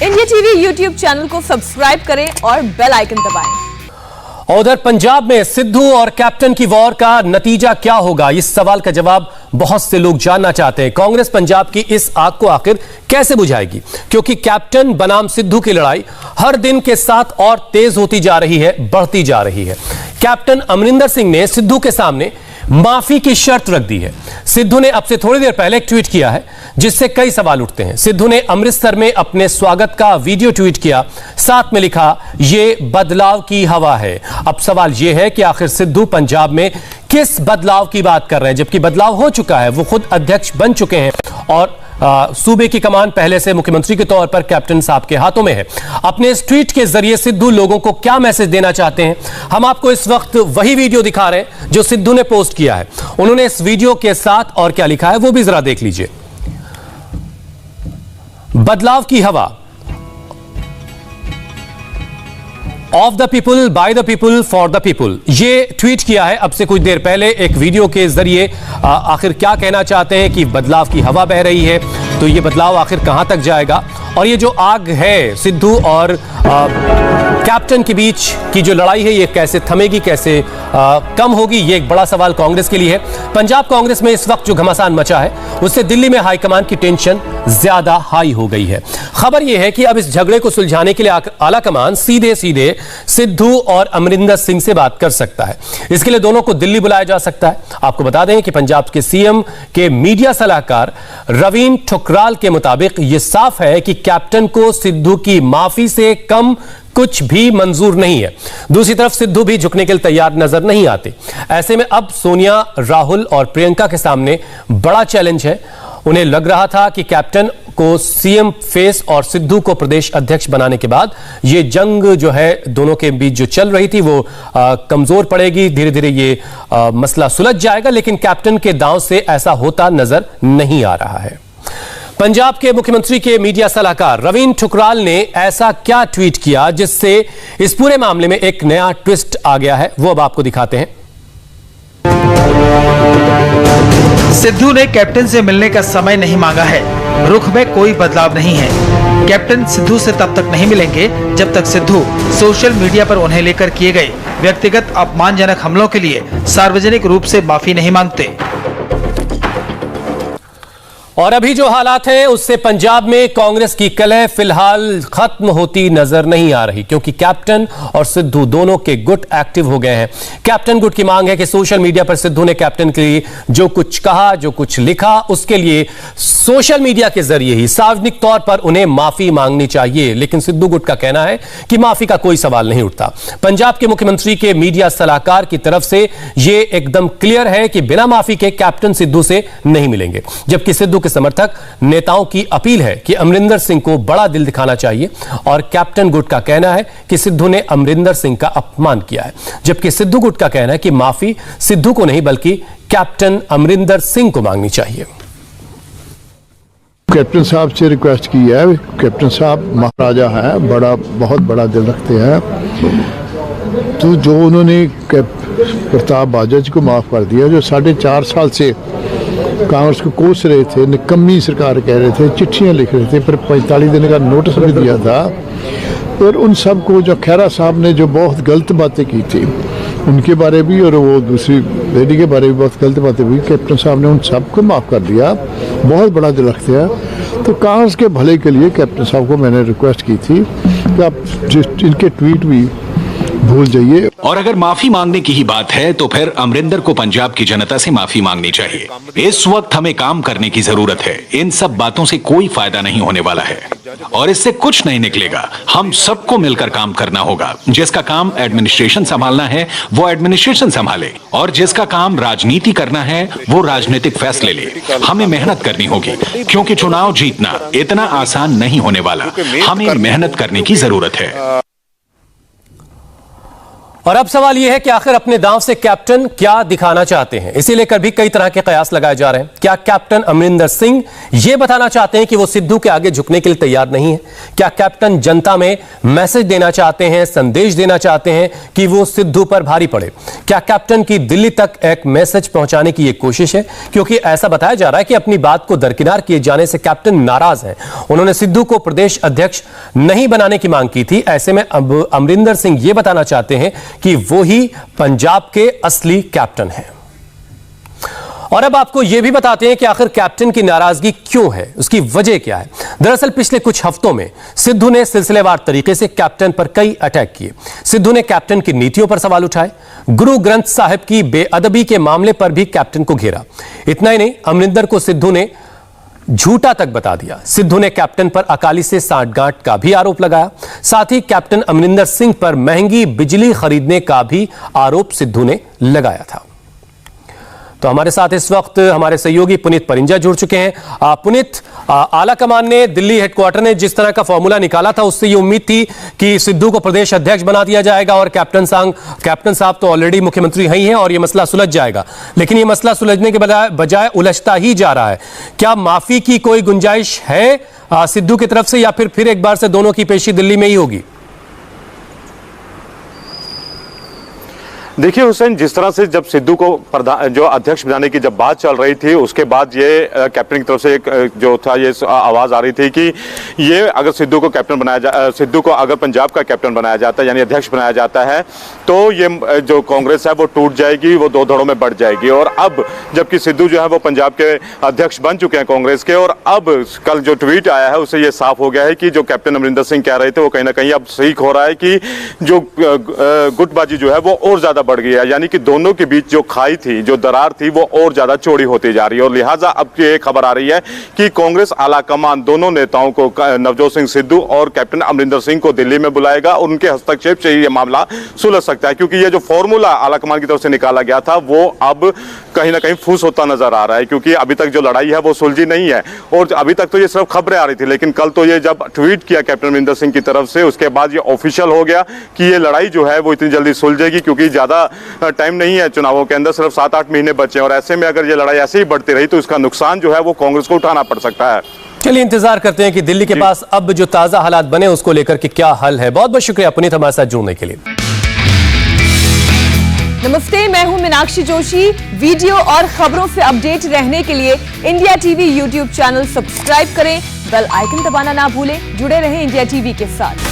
India TV YouTube channel को subscribe करें और बेल आइकन दबाएं। उधर पंजाब में सिद्धू और कैप्टन की वॉर का नतीजा क्या होगा, इस सवाल का जवाब बहुत से लोग जानना चाहते हैं। कांग्रेस पंजाब की इस आग को आखिर कैसे बुझाएगी, क्योंकि कैप्टन बनाम सिद्धू की लड़ाई हर दिन के साथ और तेज होती जा रही है, बढ़ती जा रही है। कैप्टन अमरिंदर सिंह ने सिद्धू के सामने माफी की शर्त रख दी है। सिद्धू ने अब से थोड़ी देर पहले एक ट्वीट किया है जिससे कई सवाल उठते हैं। सिद्धू ने अमृतसर में अपने स्वागत का वीडियो ट्वीट किया, साथ में लिखा, ये बदलाव की हवा है। अब सवाल यह है कि आखिर सिद्धू पंजाब में किस बदलाव की बात कर रहे हैं, जबकि बदलाव हो चुका है। वो खुद अध्यक्ष बन चुके हैं और सूबे की कमान पहले से मुख्यमंत्री के तौर पर कैप्टन साहब के हाथों में है। अपने इस ट्वीट के जरिए सिद्धू लोगों को क्या मैसेज देना चाहते हैं, हम आपको इस वक्त वही वीडियो दिखा रहे हैं जो सिद्धू ने पोस्ट किया है। उन्होंने इस वीडियो के साथ और क्या लिखा है वो भी जरा देख लीजिए। बदलाव की हवा, of the people, by the people, for the people, ये ट्वीट किया है अब से कुछ देर पहले एक वीडियो के जरिए। आखिर क्या कहना चाहते हैं कि बदलाव की हवा बह रही है, तो ये बदलाव आखिर कहां तक जाएगा, और ये जो आग है सिद्धू और कैप्टन के बीच की जो लड़ाई है ये कैसे थमेगी, कैसे कम होगी, ये एक बड़ा सवाल कांग्रेस के लिए है। पंजाब कांग्रेस में इस वक्त जो घमासान मचा है उससे दिल्ली में हाईकमान की टेंशन ज्यादा हाई हो गई है। खबर यह है कि अब इस झगड़े को सुलझाने के लिए आला कमान सीधे सीधे सिद्धू और अमरिंदर सिंह से बात कर सकता है। इसके लिए दोनों को दिल्ली बुलाया जा सकता है। आपको बता दें कि पंजाब के सीएम के मीडिया सलाहकार रवीन ठुकराल के मुताबिक यह साफ है कि कैप्टन को सिद्धू की माफी से कम कुछ भी मंजूर नहीं है। दूसरी तरफ सिद्धू भी झुकने के लिए तैयार नजर नहीं आते। ऐसे में अब सोनिया, राहुल और प्रियंका के सामने बड़ा चैलेंज है। उन्हें लग रहा था कि कैप्टन को सीएम फेस और सिद्धू को प्रदेश अध्यक्ष बनाने के बाद ये जंग जो है दोनों के बीच जो चल रही थी वो कमजोर पड़ेगी, धीरे धीरे ये मसला सुलझ जाएगा, लेकिन कैप्टन के दांव से ऐसा होता नजर नहीं आ रहा है। पंजाब के मुख्यमंत्री के मीडिया सलाहकार रवीन ठुकराल ने ऐसा क्या ट्वीट किया जिससे इस पूरे मामले में एक नया ट्विस्ट आ गया है, वो अब आपको दिखाते हैं। सिद्धू ने कैप्टन से मिलने का समय नहीं मांगा है, रुख में कोई बदलाव नहीं है। कैप्टन सिद्धू से तब तक नहीं मिलेंगे जब तक सिद्धू सोशल मीडिया पर उन्हें लेकर किए गए व्यक्तिगत अपमानजनक हमलों के लिए सार्वजनिक रूप से माफी नहीं मांगते। और अभी जो हालात हैं उससे पंजाब में कांग्रेस की कलह फिलहाल खत्म होती नजर नहीं आ रही, क्योंकि कैप्टन और सिद्धू दोनों के गुट एक्टिव हो गए हैं। कैप्टन गुट की मांग है कि सोशल मीडिया पर सिद्धू ने कैप्टन के लिए जो कुछ कहा, जो कुछ लिखा, उसके लिए सोशल मीडिया के जरिए ही सार्वजनिक तौर पर उन्हें माफी मांगनी चाहिए। लेकिन सिद्धू गुट का कहना है कि माफी का कोई सवाल नहीं उठता। पंजाब के मुख्यमंत्री के मीडिया सलाहकार की तरफ से यह एकदम क्लियर है कि बिना माफी के कैप्टन सिद्धू से नहीं मिलेंगे, जबकि सिद्धू के समर्थक नेताओं की अपील है कि अमरिंदर सिंह को बड़ा दिल दिखाना चाहिए, और कैप्टन गुट का कहना है कि सिद्धू ने अमरिंदर सिंह का अपमान किया है, जबकि सिद्धू गुट का कहना है कि माफी सिद्धू को नहीं बल्कि कैप्टन अमरिंदर सिंह को मांगनी चाहिए। कैप्टन साहब से रिक्वेस्ट की है, कैप्टन साहब महाराजा है, बहुत बड़ा दिल रखते हैं, तो जो उन्होंने प्रताप बाजवा जी को माफ कर दिया, जो 4.5 साल से कांग्रेस को कोस रहे थे, निकम्मी सरकार कह रहे थे, चिट्ठियां लिख रहे थे, पर 45 दिन का नोटिस भी दिया था, और उन सब को जो खैरा साहब ने जो बहुत गलत बातें की थी उनके बारे भी, और वो दूसरी लेडी के बारे में बहुत गलत बातें हुई, कैप्टन साहब ने उन सबको माफ़ कर दिया, बहुत बड़ा दिल रखते हैं। तो कांग्रेस के भले के लिए कैप्टन साहब को मैंने रिक्वेस्ट की थी कि आप इनके ट्वीट भी भूल जाइए। और अगर माफी मांगने की ही बात है तो फिर अमरिंदर को पंजाब की जनता से माफी मांगनी चाहिए। इस वक्त हमें काम करने की जरूरत है। इन सब बातों से कोई फायदा नहीं होने वाला है और इससे कुछ नहीं निकलेगा। हम सबको मिलकर काम करना होगा। जिसका काम एडमिनिस्ट्रेशन संभालना है वो एडमिनिस्ट्रेशन संभाले, और जिसका काम राजनीति करना है वो राजनीतिक फैसले ले। हमें मेहनत करनी होगी, क्योंकि चुनाव जीतना इतना आसान नहीं होने वाला। हमें मेहनत करने की जरूरत है। और अब सवाल यह है कि आखिर अपने दांव से कैप्टन क्या दिखाना चाहते हैं। इसे लेकर भी कई तरह के कयास लगाए जा रहे हैं। क्या कैप्टन अमरिंदर सिंह यह बताना चाहते हैं कि वो सिद्धू के आगे झुकने के लिए तैयार नहीं है? क्या कैप्टन जनता में मैसेज देना चाहते हैं, संदेश देना चाहते हैं कि वो सिद्धू पर भारी पड़े? क्या कैप्टन की दिल्ली तक एक मैसेज पहुंचाने की यह कोशिश है? क्योंकि ऐसा बताया जा रहा है कि अपनी बात को दरकिनार किए जाने से कैप्टन नाराज हैं। उन्होंने सिद्धू को प्रदेश अध्यक्ष नहीं बनाने की मांग की थी। ऐसे में अब अमरिंदर सिंह यह बताना चाहते हैं कि वो ही पंजाब के असली कैप्टन हैं। और अब आपको यह भी बताते हैं कि आखिर कैप्टन की नाराजगी क्यों है, उसकी वजह क्या है। दरअसल पिछले कुछ हफ्तों में सिद्धू ने सिलसिलेवार तरीके से कैप्टन पर कई अटैक किए। सिद्धू ने कैप्टन की नीतियों पर सवाल उठाए, गुरु ग्रंथ साहिब की बेअदबी के मामले पर भी कैप्टन को घेरा। इतना ही नहीं, अमरिंदर को सिद्धू ने झूठा तक बता दिया। सिद्धू ने कैप्टन पर अकाली से सांठगांठ का भी आरोप लगाया। साथ ही कैप्टन अमरिंदर सिंह पर महंगी बिजली खरीदने का भी आरोप सिद्धू ने लगाया था। तो हमारे साथ इस वक्त हमारे सहयोगी पुनीत परिंजा जुड़ चुके हैं। पुनीत, आला कमान ने, दिल्ली हेडक्वार्टर ने जिस तरह का फॉर्मूला निकाला था, उससे ये उम्मीद थी कि सिद्धू को प्रदेश अध्यक्ष बना दिया जाएगा और कैप्टन साहब तो ऑलरेडी मुख्यमंत्री ही हैं और ये मसला सुलझ जाएगा। लेकिन ये मसला सुलझने के बजाय उलझता ही जा रहा है। क्या माफी की कोई गुंजाइश है सिद्धू की तरफ से, या फिर एक बार से दोनों की पेशी दिल्ली में ही होगी? देखिए हुसैन, जिस तरह से जब सिद्धू को जो अध्यक्ष बनाने की जब बात चल रही थी, उसके बाद ये कैप्टन की तरफ से एक जो था ये आवाज आ रही थी कि ये अगर सिद्धू को कैप्टन बनाया सिद्धू को अगर पंजाब का कैप्टन बनाया जाता है, यानी अध्यक्ष बनाया जाता है, तो ये जो कांग्रेस है वो टूट जाएगी, वो दो धड़ों में बढ़ जाएगी। और अब जबकि सिद्धू जो है वो पंजाब के अध्यक्ष बन चुके हैं कांग्रेस के, और अब कल जो ट्वीट आया है उससे ये साफ हो गया है कि जो कैप्टन अमरिंदर सिंह कह रहे थे वो कहीं ना कहीं अब सही हो रहा है कि जो गुटबाजी जो है वो और ज्यादा बढ़ गई है, यानी कि दोनों के बीच जो खाई थी, जो दरार थी, वो और ज्यादा चौड़ी होती जा रही है। और लिहाजा अब ये खबर आ रही है कि कांग्रेस आला कमान दोनों नेताओं को, नवजोत सिंह सिद्धू और कैप्टन अमरिंदर सिंह को दिल्ली में बुलाएगा। उनके हस्तक्षेप से ये मामला सुलझ सकता है, क्योंकि ये जो फॉर्मूला आला कमान की तरफ से निकाला गया था वो अब कहीं ना कहीं फूस होता नजर आ रहा है, क्योंकि अभी तक जो लड़ाई है वो सुलझी नहीं है। और अभी तक तो ये सिर्फ खबरें आ रही थी, लेकिन कल तो ये जब ट्वीट किया कैप्टन अमरिंदर सिंह की तरफ से, उसके बाद ये ऑफिशियल हो गया कि ये लड़ाई जो है वो इतनी जल्दी सुलझेगी, क्योंकि ज्यादा टाइम नहीं है चुनावों के अंदर, सिर्फ 7-8 महीने बचे हैं। और ऐसे में अगर ये लड़ाई ऐसे ही बढ़ती रही तो इसका नुकसान जो है वो कांग्रेस को उठाना पड़ सकता है। चलिए इंतजार करते हैं कि दिल्ली के पास अब जो ताजा हालात बने उसको लेकर के क्या हल है। बहुत बहुत शुक्रिया पुनीत हमारे साथ जुड़ने के लिए। नमस्ते, मैं हूं मीनाक्षी जोशी। वीडियो और खबरों से अपडेट रहने के लिए India TV YouTube channel subscribe करें, बेल आइकन दबाना ना भूलें। जुड़े रहें इंडिया टीवी के साथ।